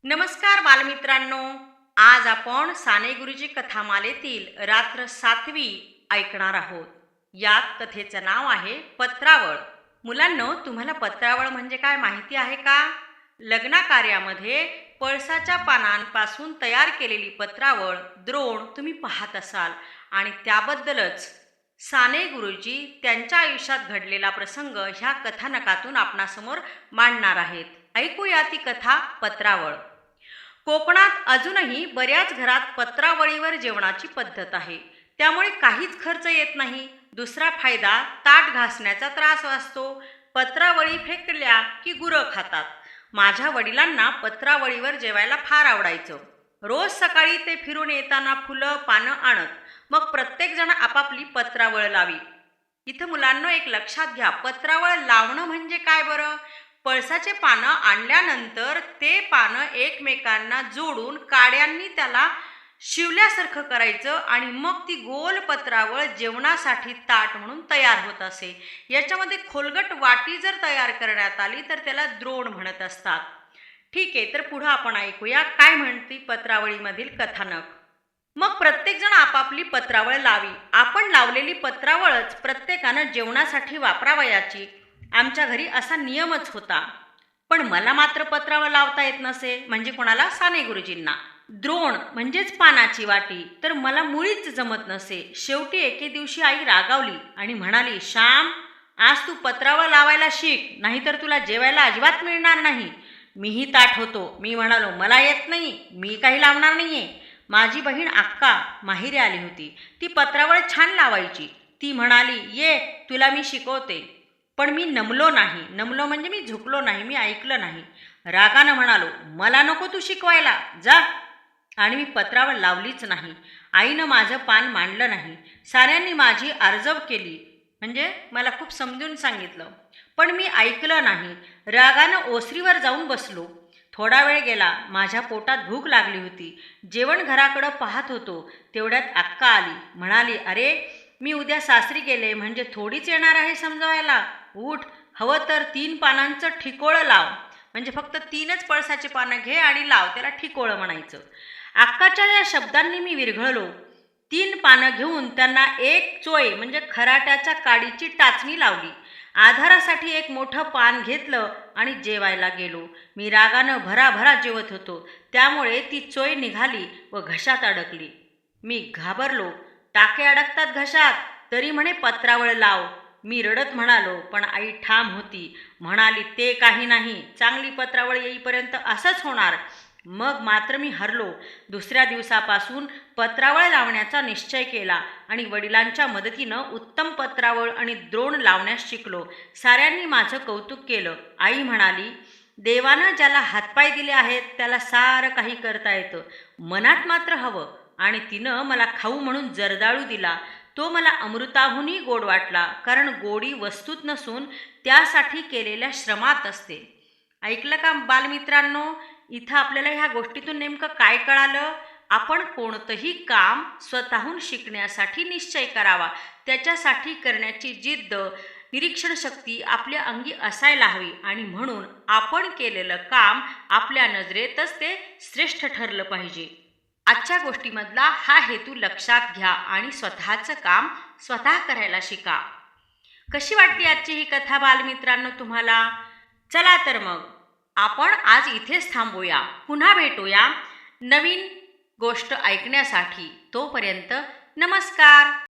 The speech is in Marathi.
नमस्कार बालमित्रांनो. आज आपण साने गुरुजी कथामालेतील रात्र 7वी ऐकणार आहोत. यात कथेचं नाव आहे पत्रावळ. मुलांनो, तुम्हाला पत्रावळ म्हणजे काय माहिती आहे का? लग्न कार्यामध्ये पळसाच्या पानांपासून तयार केलेली पत्रावळ द्रोण तुम्ही पाहत असाल आणि त्याबद्दलच साने गुरुजी त्यांच्या आयुष्यात घडलेला प्रसंग ह्या कथानकातून आपणासमोर मांडणार आहेत. ऐकूया ती कथा पत्रावळ. कोकणात अजूनही बऱ्याच घरात पत्रावळीवर जेवणाची पद्धत आहे. त्यामुळे काहीच खर्च येत नाही. दुसरा फायदा ताट घासण्याचा त्रास वाचतो. पत्रावळी फेकल्या की गुरं खातात. माझ्या वडिलांना पत्रावळीवर जेवायला फार आवडायचं. रोज सकाळी ते फिरून येताना फुलं पानं आणत. मग प्रत्येकजण आपापली पत्रावळ लावी. इथं मुलांना एक लक्षात घ्या, पत्रावळ लावणं म्हणजे काय बरं? पळसाचे पानं आणल्यानंतर ते पानं एकमेकांना जोडून काड्यांनी त्याला शिवल्यासारखं करायचं आणि मग ती गोल पत्रावळ जेवणासाठी ताट म्हणून तयार होत असे. याच्यामध्ये खोलगट वाटी जर तयार करण्यात आली तर त्याला द्रोण म्हणत असतात. ठीक आहे, तर पुढं आपण ऐकूया काय म्हणते पत्रावळीमधील कथानक. मग प्रत्येकजण आपापली पत्रावळ लावी. आपण लावलेली पत्रावळच प्रत्येकानं जेवणासाठी वापरावयाची. आमच्या घरी असा नियमच होता. पण मला मात्र पत्रावळ लावता येत नसे. म्हणजे कोणाला? साने गुरुजींना. द्रोण म्हणजेच पानाची वाटी तर मला मुळीच जमत नसे. शेवटी एके दिवशी आई रागावली आणि म्हणाली, श्याम, आज तू पत्रावळ लावायला शिक, नाहीतर तुला जेवायला अजिबात मिळणार नाही. मीही ताठ होतो. मी म्हणालो, मला येत नाही, मी काही लावणार नाहीये. माझी बहीण अक्का माहेरी आली होती. ती पत्रावळ छान लावायची. ती म्हणाली, ये, तुला मी शिकवते. पण मी नमलो नाही. नमलो म्हणजे मी झुकलो नाही, मी ऐकलं नाही. रागानं म्हणालो, मला नको तू शिकवायला, जा. आणि मी पत्रावळ लावलीच नाही. आईनं माझं पान मांडलं नाही. साऱ्यांनी माझी आर्जव केली, म्हणजे मला खूप समजून सांगितलं. पण मी ऐकलं नाही. रागानं ओसरीवर जाऊन बसलो. थोडा वेळ गेला. माझ्या पोटात भूक लागली होती. जेवण घराकडं पाहत होतो. तेवढ्यात अक्का आली. म्हणाली, अरे, मी उद्या सासरी गेले म्हणजे थोडीच येणार आहे समजवायला. उठ, हवं तर 3 पानांचं ठिकोळं लाव. म्हणजे फक्त 3च पळसाचे पानं घे आणि लाव, त्याला ठिकोळं म्हणायचं. अक्काच्या या शब्दांनी मी विरघळलो. 3 पानं घेऊन त्यांना एक चोय म्हणजे खराट्याच्या काडीची टाचणी लावली. आधारासाठी एक मोठं पान घेतलं आणि जेवायला गेलो. मी रागानं भराभरा जेवत होतो. त्यामुळे ती चोय निघाली व घशात अडकली. मी घाबरलो. टाके अडकतात घशात, तरी म्हणे पत्रावळ लाव. मी रडत म्हणालो, पण आई ठाम होती. म्हणाली, ते काही नाही, चांगली पत्रावळ येईपर्यंत असंच होणार. मग मात्र मी हरलो. दुसऱ्या दिवसापासून पत्रावळ लावण्याचा निश्चय केला आणि वडिलांच्या मदतीनं उत्तम पत्रावळ आणि द्रोण लावण्यास शिकलो. साऱ्यांनी माझं कौतुक केलं. आई म्हणाली, देवानं ज्याला हातपाय दिले आहेत त्याला सारं काही करता येतं. मनात मात्र हवं. आणि तिनं मला खाऊ म्हणून जर्दाळू दिला. तो मला अमृताहूनही गोड वाटला, कारण गोडी वस्तूत नसून त्यासाठी केलेल्या श्रमात असते. ऐकलं का बालमित्रांनो? इथं आपल्याला ह्या गोष्टीतून नेमकं काय कळालं? आपण कोणतंही काम स्वतःहून शिकण्यासाठी निश्चय करावा. त्याच्यासाठी करण्याची जिद्द, निरीक्षण शक्ती आपल्या अंगी असायला हवी. आणि म्हणून आपण केलेलं काम आपल्या नजरेतच ते श्रेष्ठ ठरलं पाहिजे. आजच्या गोष्टीमधला हा हेतू लक्षात घ्या आणि स्वतःचं काम स्वतः करायला शिका. कशी वाटली आजची ही कथा बालमित्रांनो तुम्हाला? चला तर मग आपण आज इथेच थांबूया. पुन्हा भेटूया नवीन गोष्ट ऐकण्यासाठी. तोपर्यंत नमस्कार.